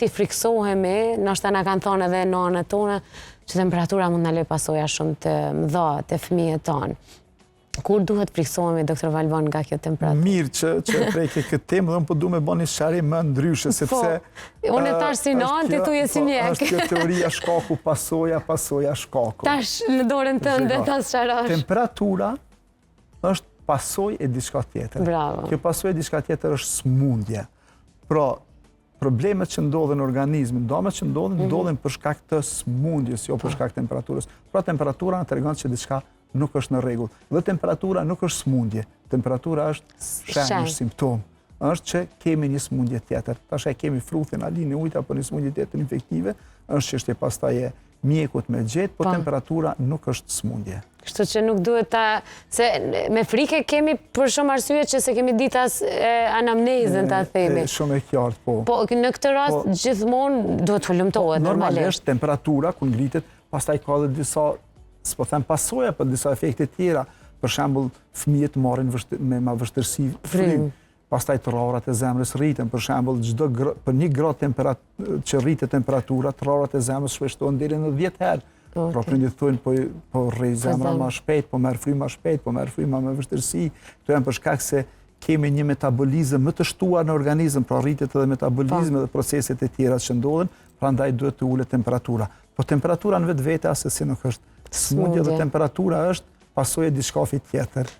shpejt i friksohemi, nështë na kanë thonë edhe nënët tonë, që temperatura mund në lejë pasoja shumë të mëdha të fëmijët tonë. Kur duhet friksohemi, doktor Valvan, nga kjo temperaturë? Mirë që preke këtë temë, dhe unë po du me bo një shari më ndryshe, sepse... Unë e tash si nanë, ti tu je si mjek. është kjo teoria shkaku, pasoja shkaku. Tash në dorën të ndë, ta sharash. Temperatura është pasoj e diçka tjetër. Bravo. Kjo pasoj e diçka tjetër është smundje. Pra, problemet që ndodhen në organizmin, domet që ndodhen për shkak të smundjes, jo për shkak të temperaturës. Pra, temperatura në të regon që diçka nuk është në rregull. Dhe temperatura nuk është smundje. Temperatura është shenjë, është simptom. Është që kemi një smundje tjetër. Tash e kemi fruthin, alinë, ujtë apo një smundje tjetër infektive, është që është pastaj e mjekut me gjetë, por temperatura nuk është smundje. Kështu që nuk duhet ta... Se me frike kemi për shumë arsye që se kemi ditas anamnezën ta themi. Shumë e qartë, po. Po, në këtë rast gjithmonë duhet të hullumtohet. Normalisht, temperatura, ku ngritet, pastaj ka dhe disa, s'po them pasoja, për disa efekte tjera. Për shembull, fëmijët marrin me ma vështirësi frym. Pastaj trorat e zemrës rriten, për shembull, për 1 gradë që rritet temperatura, trorat e zemrës shpeshtohen deri në 10 herë. Pra prindit thonë po rrej zemra ma shpejt, po merr frymë ma shpejt, po merr frymë me vështirësi. Këto janë për shkak se kemi një metabolizëm më të shtuar në organizëm, pra rritet edhe metabolizmi dhe proceset e tjera që ndodhen, prandaj duhet të ulet temperatura. Po temperatura në vetvete asesi nuk është smundje dhe temperatura është pasojë e diçkafi tjetër.